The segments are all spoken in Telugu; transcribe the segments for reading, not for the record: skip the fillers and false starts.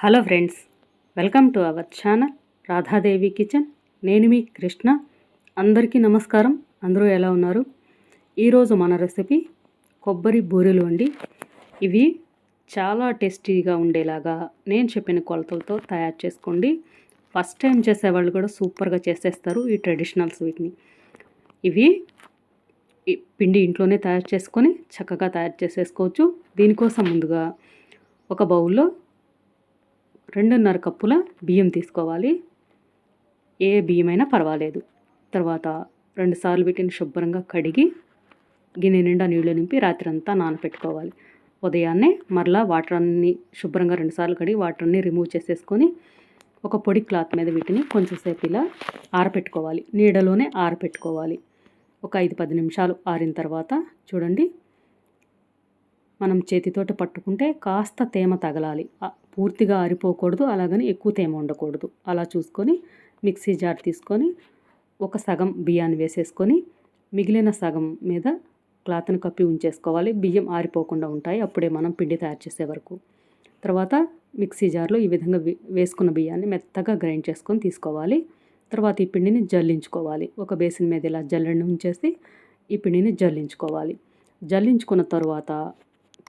Hello friends, welcome to our channel Radha Devi kitchen. నేను మీ కృష్ణ. అందరికీ నమస్కారం. అందరూ ఎలా ఉన్నారు? ఈరోజు మన రెసిపీ కొబ్బరి బూరెలు అండి. ఇవి చాలా టేస్టీగా ఉండేలాగా నేను చెప్పిన కొలతలతో తయారు చేసుకోండి. ఫస్ట్ టైం చేసేవాళ్ళు కూడా సూపర్గా చేసేస్తారు ఈ ట్రెడిషనల్ స్వీట్ని. ఇవి పిండి ఇంట్లోనే తయారు చేసుకొని చక్కగా తయారు చేసేసుకోవచ్చు. దీనికోసం ముందుగా ఒక బౌల్లో 2.5 కప్పుల బియ్యం తీసుకోవాలి. ఏ బియ్యమైనా పర్వాలేదు. తర్వాత 2 సార్లు వీటిని శుభ్రంగా కడిగి గిన్నె నిండా నీళ్లు నింపి రాత్రంతా నానపెట్టుకోవాలి. ఉదయాన్నే మరలా వాటర్ అన్ని శుభ్రంగా 2 సార్లు కడిగి వాటర్ అన్ని రిమూవ్ చేసేసుకొని ఒక పొడి క్లాత్ మీద వీటిని కొంచెంసేపు ఇలా ఆరపెట్టుకోవాలి. నీడలోనే ఆరపెట్టుకోవాలి. ఒక 5-10 నిమిషాలు ఆరిన తర్వాత చూడండి, మనం చేతితోటి పట్టుకుంటే కాస్త తేమ తగలాలి. పూర్తిగా ఆరిపోకూడదు, అలాగని ఎక్కువ తేమ ఉండకూడదు. అలా చూసుకొని మిక్సీ జార్ తీసుకొని ఒక సగం బియ్యాన్ని వేసేసుకొని మిగిలిన సగం మీద క్లాత్ని కప్పి ఉంచేసుకోవాలి. బియ్యం ఆరిపోకుండా ఉంటాయి అప్పుడే మనం పిండి తయారు చేసే వరకు. తర్వాత మిక్సీ జార్లో ఈ విధంగా వేసుకున్న బియ్యాన్ని మెత్తగా గ్రైండ్ చేసుకొని తీసుకోవాలి. తర్వాత ఈ పిండిని జల్లించుకోవాలి. ఒక బేసిన్ మీద ఇలా జల్లెడ ఉంచేసి ఈ పిండిని జల్లించుకోవాలి. జల్లించుకున్న తర్వాత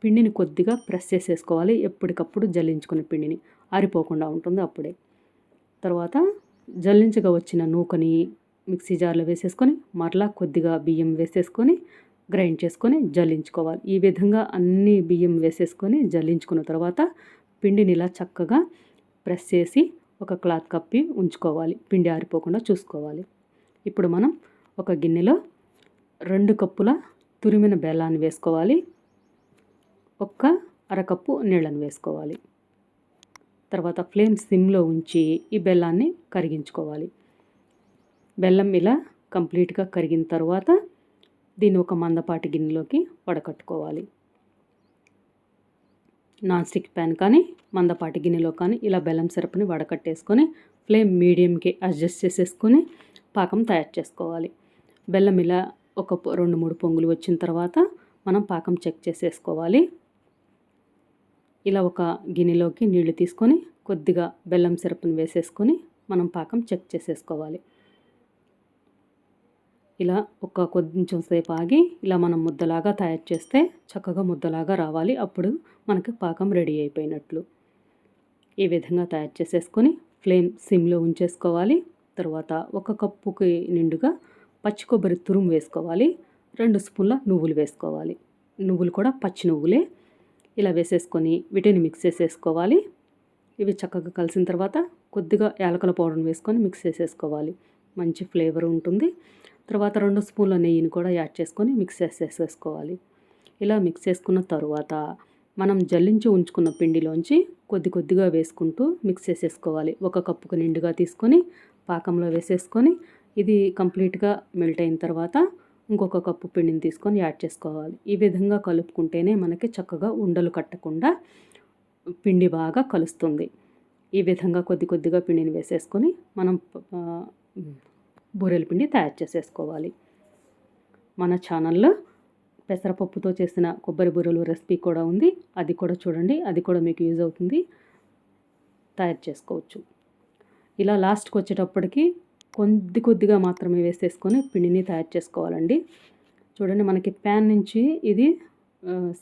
పిండిని కొద్దిగా ప్రెస్ చేసేసుకోవాలి. ఎప్పటికప్పుడు జల్లించుకున్న పిండిని ఆరిపోకుండా ఉంటుంది అప్పుడే. తర్వాత జల్లించగా వచ్చిన నూకని మిక్సీ జార్లో వేసేసుకొని మరలా కొద్దిగా బియ్యం వేసేసుకొని గ్రైండ్ చేసుకొని జల్లించుకోవాలి. ఈ విధంగా అన్ని బియ్యం వేసేసుకొని జల్లించుకున్న తర్వాత పిండిని ఇలా చక్కగా ప్రెస్ చేసి ఒక క్లాత్ కప్పి ఉంచుకోవాలి. పిండి ఆరిపోకుండా చూసుకోవాలి. ఇప్పుడు మనం ఒక గిన్నెలో 2 కప్పుల తురిమిన బెల్లాన్ని వేసుకోవాలి. ఒక అరకప్పు నీళ్ళని వేసుకోవాలి. తర్వాత ఫ్లేమ్ సిమ్లో ఉంచి ఈ బెల్లాన్ని కరిగించుకోవాలి. బెల్లం ఇలా కంప్లీట్గా కరిగిన తర్వాత దీన్ని ఒక మందపాటి గిన్నెలోకి వడకట్టుకోవాలి. నాన్ స్టిక్ ప్యాన్ కానీ మందపాటి గిన్నెలో కానీ ఇలా బెల్లం సిరప్ని వడకట్టేసుకొని ఫ్లేమ్ మీడియంకి అడ్జస్ట్ చేసేసుకొని పాకం తయారు చేసుకోవాలి. బెల్లం ఇలా ఒక 2-3 పొంగులు వచ్చిన తర్వాత మనం పాకం చెక్ చేసేసుకోవాలి. ఇలా ఒక గిన్నెలోకి నీళ్లు తీసుకొని కొద్దిగా బెల్లం సిరప్ని వేసేసుకొని మనం పాకం చెక్ చేసేసుకోవాలి. ఇలా ఒక కొంచెం సేపు ఆగి ఇలా మనం ముద్దలాగా తయారు చేస్తే చక్కగా ముద్దలాగా రావాలి. అప్పుడు మనకి పాకం రెడీ అయిపోయినట్లు. ఈ విధంగా తయారు చేసేసుకొని ఫ్లేమ్ సిమ్లో ఉంచేసుకోవాలి. తర్వాత 1 కప్పుకి నిండుగా పచ్చి కొబ్బరి తురుము వేసుకోవాలి. 2 స్పూన్ల నువ్వులు వేసుకోవాలి. నువ్వులు కూడా పచ్చి నువ్వులే. ఇలా వేసేసుకొని వీటిని మిక్స్ చేసేసుకోవాలి. ఇవి చక్కగా కలిసిన తర్వాత కొద్దిగా యాలకుల పౌడర్ని వేసుకొని మిక్స్ చేసేసుకోవాలి. మంచి ఫ్లేవర్ ఉంటుంది. తర్వాత 2 స్పూన్ల నెయ్యిని కూడా యాడ్ చేసుకొని మిక్స్ చేసేసుకోవాలి. ఇలా మిక్స్ చేసుకున్న తర్వాత మనం జల్లించి ఉంచుకున్న పిండిలోంచి కొద్దిగా వేసుకుంటూ మిక్స్ చేసేసుకోవాలి. 1 కప్పుకు నిండుగా తీసుకొని పాకంలో వేసేసుకొని ఇది కంప్లీట్గా మెల్ట్ అయిన తర్వాత ఇంకొక కప్పు పిండిని తీసుకొని యాడ్ చేసుకోవాలి. ఈ విధంగా కలుపుకుంటేనే మనకి చక్కగా ఉండలు కట్టకుండా పిండి బాగా కలుస్తుంది. ఈ విధంగా కొద్దిగా పిండిని వేసేసుకొని మనం బూరెల పిండి తయారు చేసేసుకోవాలి. మన ఛానల్లో పెసరపప్పుతో చేసిన కొబ్బరి బూరెలు రెసిపీ కూడా ఉంది. అది కూడా చూడండి, అది కూడా మీకు యూజ్ అవుతుంది. తయారు చేసుకోవచ్చు. ఇలా లాస్ట్కి వచ్చేటప్పటికి కొద్దిగా మాత్రమే వేసేసుకొని పిండిని తయారు చేసుకోవాలండి. చూడండి, మనకి ప్యాన్ నుంచి ఇది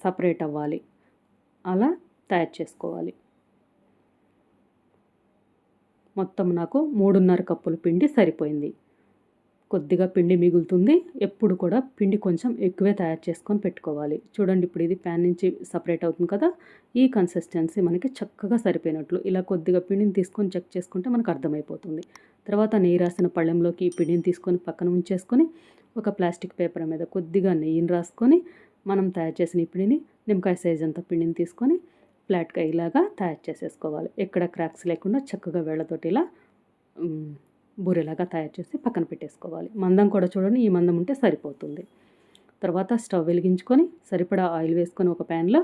సపరేట్ అవ్వాలి. అలా తయారు చేసుకోవాలి. మొత్తం నాకు 3.5 కప్పుల పిండి సరిపోయింది. కొద్దిగా పిండి మిగులుతుంది. ఎప్పుడు కూడా పిండి కొంచెం ఎక్కువే తయారు చేసుకొని పెట్టుకోవాలి. చూడండి, ఇప్పుడు ఇది ప్యాన్ నుంచి సపరేట్ అవుతుంది కదా, ఈ కన్సిస్టెన్సీ మనకి చక్కగా సరిపోయినట్లు. ఇలా కొద్దిగా పిండిని తీసుకొని చెక్ చేసుకుంటే మనకు అర్థమైపోతుంది. తర్వాత నెయ్యి రాసిన పళ్ళెంలోకి ఈ పిండిని తీసుకొని పక్కన ఉంచేసుకొని ఒక ప్లాస్టిక్ పేపర్ మీద కొద్దిగా నెయ్యిని రాసుకొని మనం తయారు చేసిన ఈ పిండిని నిమ్మకాయ సైజ్ అంత పిండిని తీసుకొని ఫ్లాట్గా ఇలాగా తయారు చేసేసుకోవాలి. ఎక్కడ క్రాక్స్ లేకుండా చక్కగా వేళ్ళతోటి ఇలా బూరెలాగా తయారు చేసి పక్కన పెట్టేసుకోవాలి. మందం కూడా చూడండి, ఈ మందం ఉంటే సరిపోతుంది. తర్వాత స్టవ్ వెలిగించుకొని సరిపడా ఆయిల్ వేసుకొని ఒక ప్యాన్లో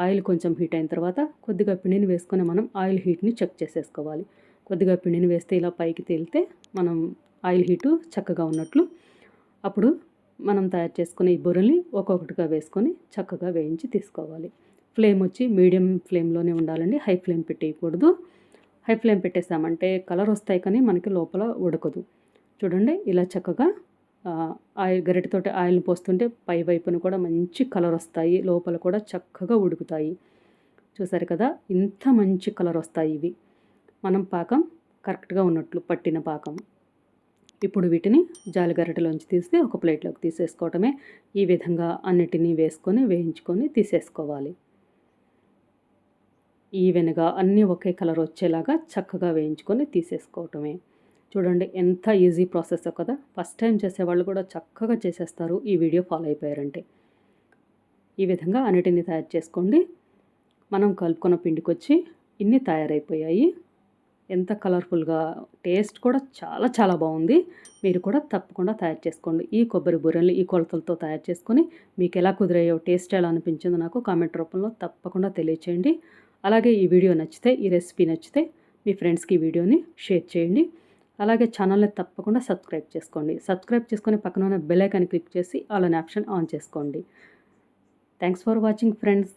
ఆయిల్ కొంచెం హీట్ అయిన తర్వాత కొద్దిగా పిండిని వేసుకొని మనం ఆయిల్ హీట్ని చెక్ చేసేసుకోవాలి. కొద్దిగా పిండిని వేస్తే ఇలా పైకి తేలితే మనం ఆయిల్ హీటు చక్కగా ఉన్నట్లు. అప్పుడు మనం తయారు చేసుకునే ఈ బూరెల్ని ఒక్కొక్కటిగా వేసుకొని చక్కగా వేయించి తీసుకోవాలి. ఫ్లేమ్ వచ్చి మీడియం ఫ్లేమ్లోనే ఉండాలండి, హై ఫ్లేమ్ పెట్టేయకూడదు. హై ఫ్లేమ్ పెట్టేసామంటే కలర్ వస్తాయి కానీ మనకి లోపల ఉడకదు. చూడండి ఇలా చక్కగా ఆయిల్ గరిటెతోటి ఆయిల్ని పోస్తుంటే పై వైపున కూడా మంచి కలర్ వస్తాయి, లోపల కూడా చక్కగా ఉడుకుతాయి. చూసారు కదా, ఇంత మంచి కలర్ వస్తాయి ఇవి. మనం పాకం కరెక్ట్గా ఉన్నట్లు పట్టిన పాకం. ఇప్పుడు వీటిని జాలిగరిటెలోంచి తీసి ఒక ప్లేట్లోకి తీసేసుకోవటమే. ఈ విధంగా అన్నిటినీ వేసుకొని వేయించుకొని తీసేసుకోవాలి. ఈవెన్గా అన్నీ ఒకే కలర్ వచ్చేలాగా చక్కగా వేయించుకొని తీసేసుకోవటమే. చూడండి ఎంత ఈజీ ప్రాసెస్ కదా. ఫస్ట్ టైం చేసేవాళ్ళు కూడా చక్కగా చేసేస్తారు ఈ వీడియో ఫాలో అయిపోయారంటే. ఈ విధంగా అన్నిటినీ తయారు చేసుకోండి. మనం కలుపుకున్న పిండికొచ్చి ఇన్ని తయారైపోయాయి. ఎంత కలర్ఫుల్గా, టేస్ట్ కూడా చాలా చాలా బాగుంది. మీరు కూడా తప్పకుండా తయారు చేసుకోండి. ఈ కొబ్బరి బూరెల్ని ఈ కొలతలతో తయారు చేసుకొని మీకు ఎలా కుదిరాయో, టేస్ట్ ఎలా అనిపించిందో నాకు కామెంట్ రూపంలో తప్పకుండా తెలియచేయండి. అలాగే ఈ వీడియో నచ్చితే, ఈ రెసిపీ నచ్చితే మీ ఫ్రెండ్స్కి ఈ వీడియోని షేర్ చేయండి. అలాగే ఛానల్ని తప్పకుండా సబ్స్క్రైబ్ చేసుకోండి. సబ్స్క్రైబ్ చేసుకొని పక్కన ఉన్న బెల్ ఐకాన్ క్లిక్ చేసి ఆల్ అనే ఆప్షన్ ఆన్ చేసుకోండి. Thanks for watching friends.